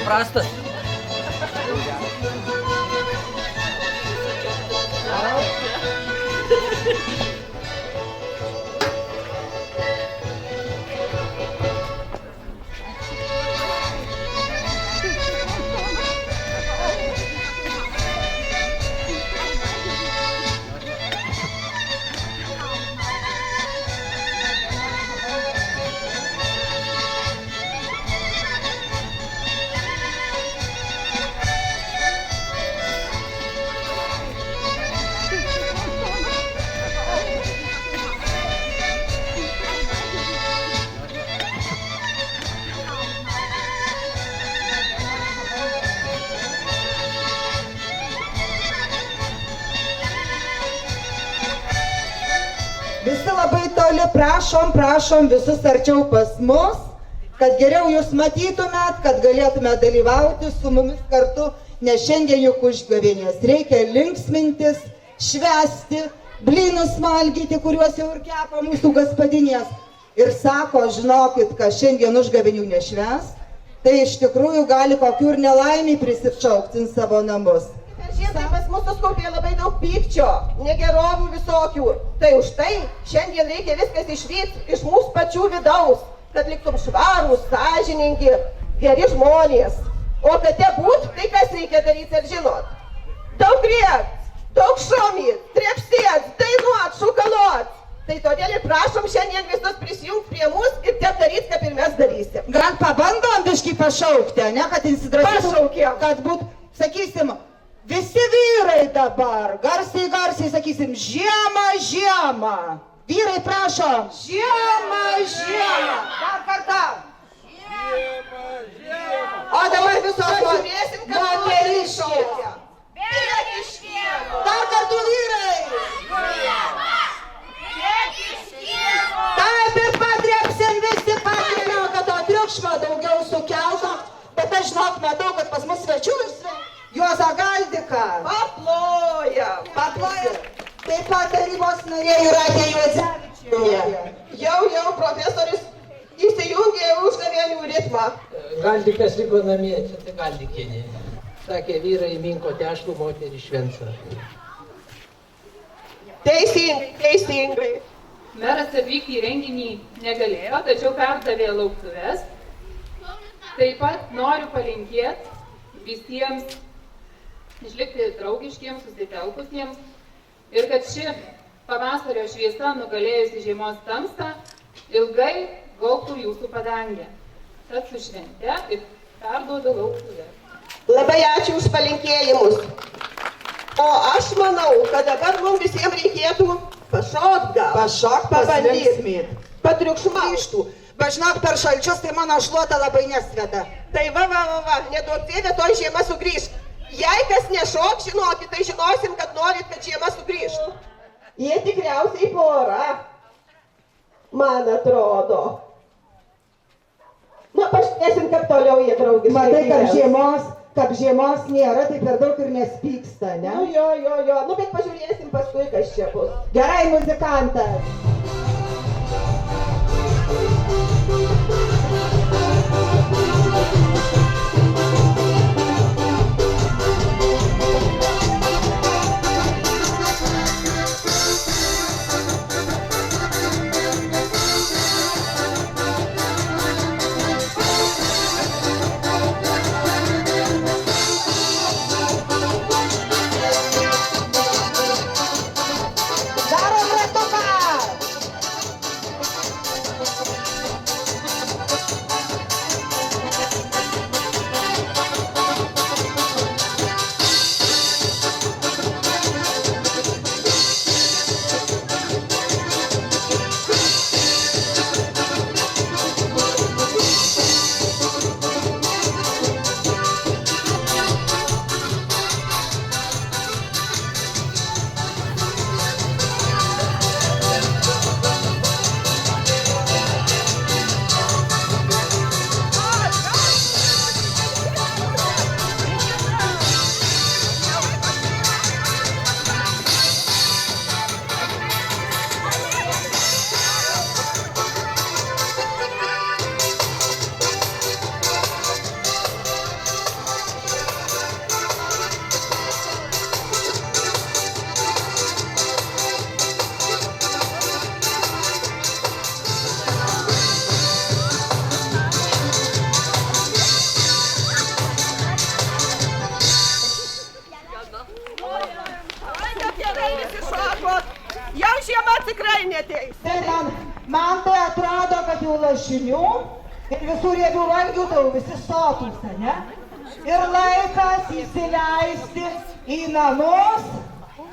prastas. Visi labai toli, prašom visus arčiau pas mus, kad geriau jūs matytumėt, kad galėtumėt dalyvauti su mumis kartu, nes šiandien juk užgavėnės. Reikia linksmintis, švęsti, blynus valgyti, kuriuos jau ir kepa mūsų gaspadinės. Ir sako, žinokit, kad šiandien užgavėnių nešvęs, tai iš tikrųjų gali kokių ir nelaimiai prisišaukti savo namus. Žiedai pas mus suskaupė labai daug pykčio, negerovių visokių. Tai už tai šiandien reikia viskas išvyti iš mūsų pačių vidaus, kad liktum švarūs, sąžiningi, geri žmonės. O kad te būt, tai kas reikia daryti, ar žinot? Daug rėkt, daug šomyt, trepsėt, dainuot, šukalot. Tai todėl ir prašom šiandien visus prisijungti prie mūsų ir te daryt, kaip ir mes darysim. Gal pabandom biškį pašaukti, ne, kad insidrasytum, Pašaukiam. kad būt, sakysim, visi vyrai dabar, garsiai sakysim, žiemą, žiemą. Vyrai prašom. Žiemą, žiemą. Dar kartą. O dabar visos žiūrėsim, kad moteris šaukia. Dar kartu vyrai. Taip ir patrepsim visi pakeliau, kad to triukšmo daugiau sukeltų. Bet aš žinok, matau, kad pas mus svečius Juozą Galdiką. Paplojam. Taip pat tarybos narė Jūratė Juodzevičienė. Jau profesorius įsijungė užgavėnių ritmą. Galdikas liko namie, čia tai Galdikienė. Sakė, vyrai minko tešlų, moterį švenca. Teisingai. Meras atvykti į renginį negalėjo, tačiau perdavė lauktuves. Taip pat noriu palinkėti visiems išlikti draugiškiems, susitelkusiems ir kad ši pavasario šviesa nugalėjusi žiemos tamsą ilgai gaubtų jūsų padangę. Tad su švente ir perduodu lauktuves. Labai ačiū už palinkėjimus. O aš manau, kad dabar mums visiems reikėtų pašokt gal. Pašok, pasilinksmėt. Patriukšmauti. Bet žinok, per šalčius tai mano šluota labai nesveda. Tai va, neduok dieve, toj žiema sugrįž. Jei kas nešok, žinokit, tai žinosim, kad norit, kad žiema sugrįž. Jie tikriausiai pora, man atrodo. Na, pažiūrėsim, kaip toliau jie draugiškai. Matai, kad žiemos nėra, tai per daug ir nespyksta, ne? Nu, jo. Nu, bet pažiūrėsim paskui, kas čia bus. Gerai, muzikantas. Darom ratuką! neteis. Tai man tai atrodo, kad jau lašinių ir visų riebių valgių tai jau visi sotūs, ne? Ir laikas įsileisti į namus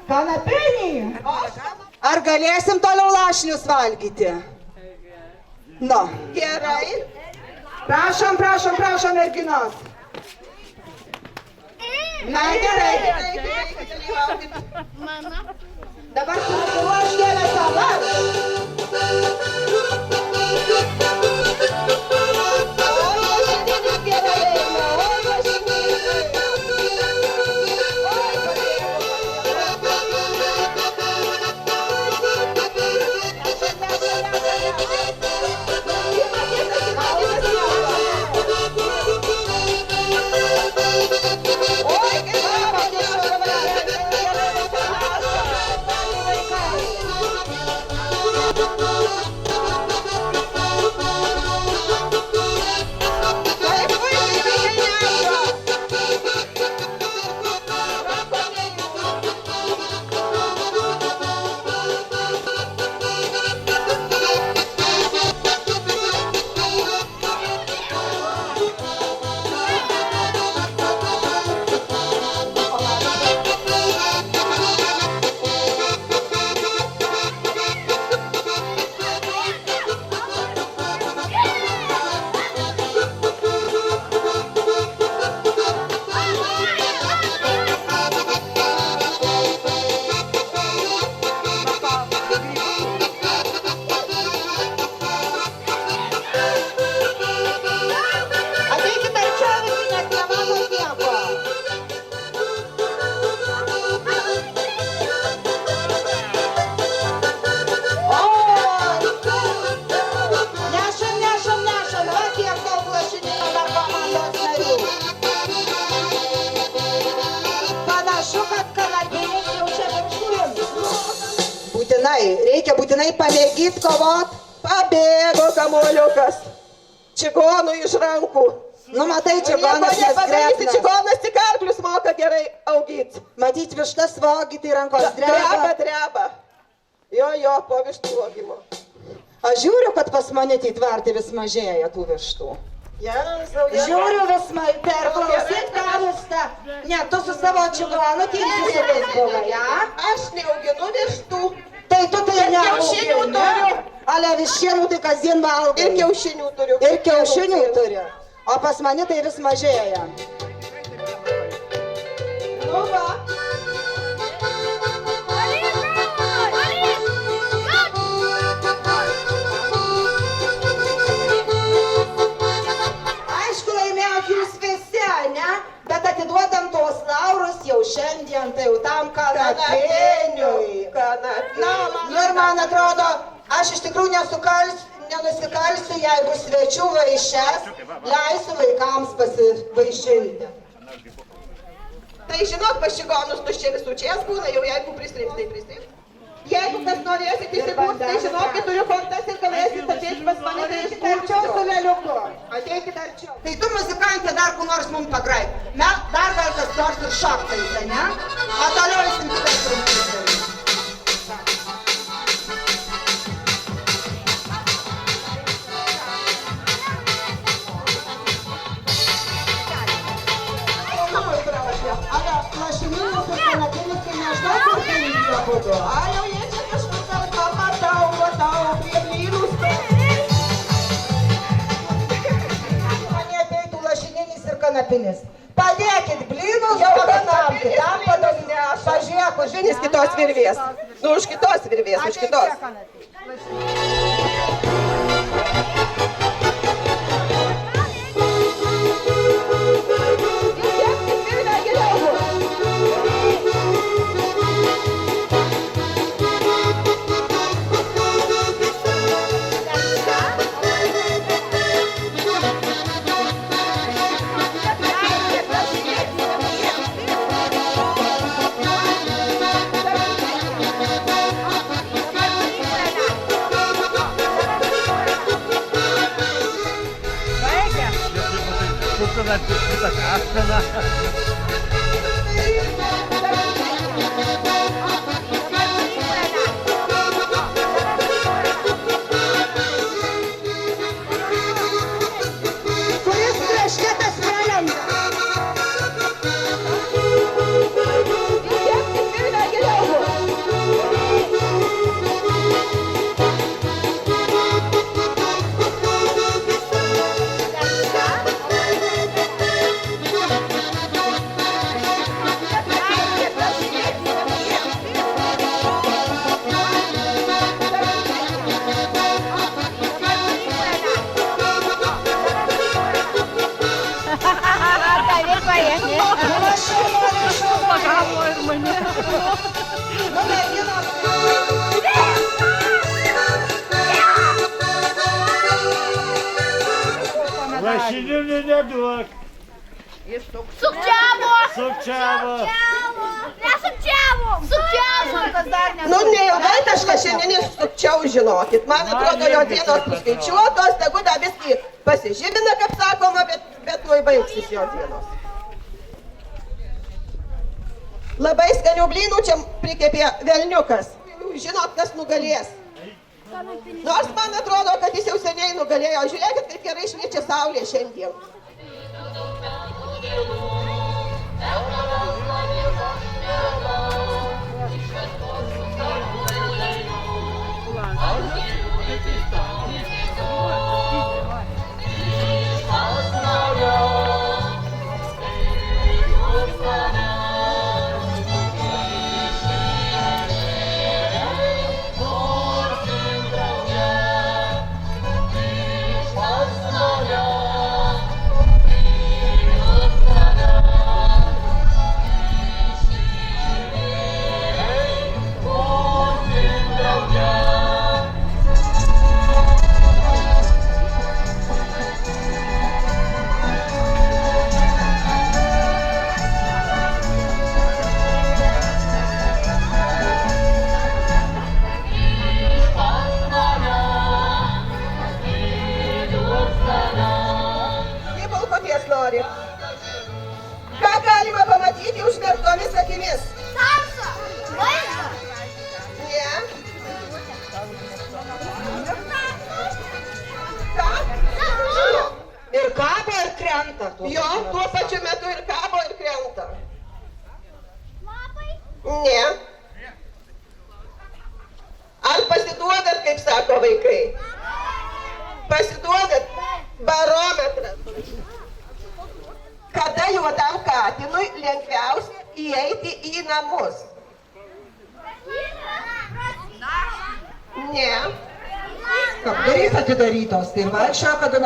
kanapinį. Ar galėsim toliau lašinius valgyti? Nu. Gerai. Prašom, prašom, prašom, merginos. Na, gerai. Dabar susiruoškėlė sava. Reikia būtinai pamėgyti kovot. Pabėgo kamuoliukas. Čigonų iš rankų. Nu, matai, čigonas nepadarysi, čigonas tik arklius moka gerai augyti. Matyt, vištas vogyti rankos dreba. Dreba. Jo, po vištų vogimo. Aš žiūriu, kad pas mane tvarte vis mažėja tų vištų. Žiūriu vis perklausyk tą vistą. Ne, tu su savo čigonu teisės buvai, ja? Aš neauginu vištų. Tai tu tai kiaušinių turiu. Ale vištienų tai kasdien valgai. Ir kiaušinių turiu. Ir kiaušinių turiu. O pas mane tai vis mažėja. Nu va. Aišku, laimėjot jūs visi, ne? Bet atiduodam tos laurus jau šiandien, tai jau tam kanapiniui. Nu ir man atrodo, aš iš tikrųjų nenusikalsiu, jeigu svečių vaišes leisiu vaikams pasivaišinti. Tai žinok, pas čigonus tuščia visų čia būna, jau jeigu pristrims, tai pristrims. Jeigu kas norėsit įsikūrti, tai žinokit, turiu kortas ir galėsit ateiti pas mane. Ateikit arčiau su lėliuku. Ateikit arčiau. Tai tu muzikantė dar kur nors mums pagrai. Mes dar gal kas nors ir šoktais, ne? O toliau eisim kitas rungtynės. Lašinimus ir kanapinius, kai nežinau, kur tai jie būtų. Jau jie čia kažkur kartą matau, prie blynus. Mane ateitų lašininis ir kanapinis. Padėkit blynus, o vienam kitam padalinės. Pažiūrėk, Žinis kitos virvės. Nu, už kitos virvės, už kitos. Kita kasana. Sukčiavo! Sukčiavo! Nesukčiavo! Sukčiavo! Nu, neilgai kažkas šiandien sukčiau, žinokit. Man atrodo, jo dienos suskaičiuotos, tegu da viskį pasižymina, kaip sakoma, bet nuo baigsis jo dienos. Labai skanių blynų čia prikepė velniukas. Žinot, kas nugalės. Nors man atrodo, kad jis jau seniai nugalėjo. Žiūrėkit, kaip gerai šviečia saulė šiandien. Ką galima pamatyti užmerktomis akimis? Tamsa! Vaizdą! Ne. Ką? Ir kabo ir krenta. Jo, tuo pačiu metu ir kabo ir krenta. Lapai! Ne. Ar pasiduodat, kaip sako vaikai? Pasiduodat? Barometras. Kada juodam katinui lengviausia įeiti į namus? Ne. Kaip durys atidarytos, tai vaikščio, kada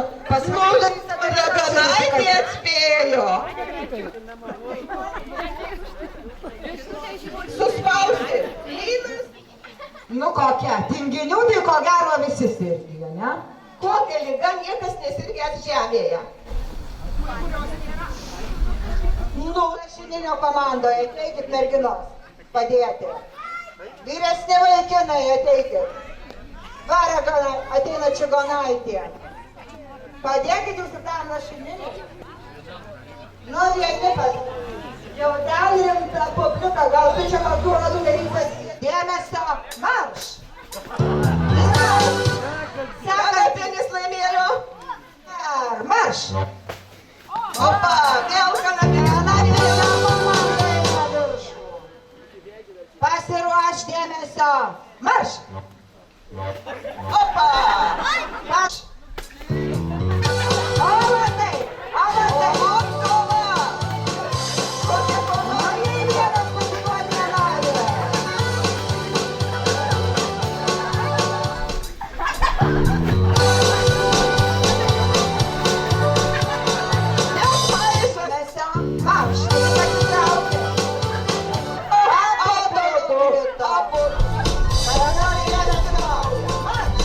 Raganaitė atspėjo. Suspausti. Lynas. Nu kokia, tinginių tai ko gero visi sirgė, ne? Kokia lyga niekas nesirgęs žemėje. Nu, rašininio komandoje ateikit merginos, padėti. Vyresni vaikinai ateikit. Varagana ateina Čigonaitė. Padėkit jūs tam rašininį. Nu, vieni pas. Jau ten rimta publika, gal tu čia kokių radų darytas. Dėmesio, marš! Kanapinis laimėjo. Ar marš! Opa, vėl kanapinė. Pasiruoš dėmesio. Marš! Opa. Marš! Alatai! Alatai! O, kova. Kokia kova. Nei vienas pasiduoti nenori. Dėmesio. Marš! Pasitraukti. Abu. Savanoriai nedalyvauja. Marš!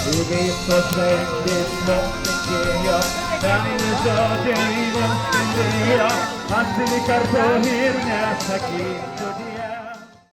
Du vet så svängligt någonting jag Världens öde i vänster det jag Att vi kan få hir nästa kid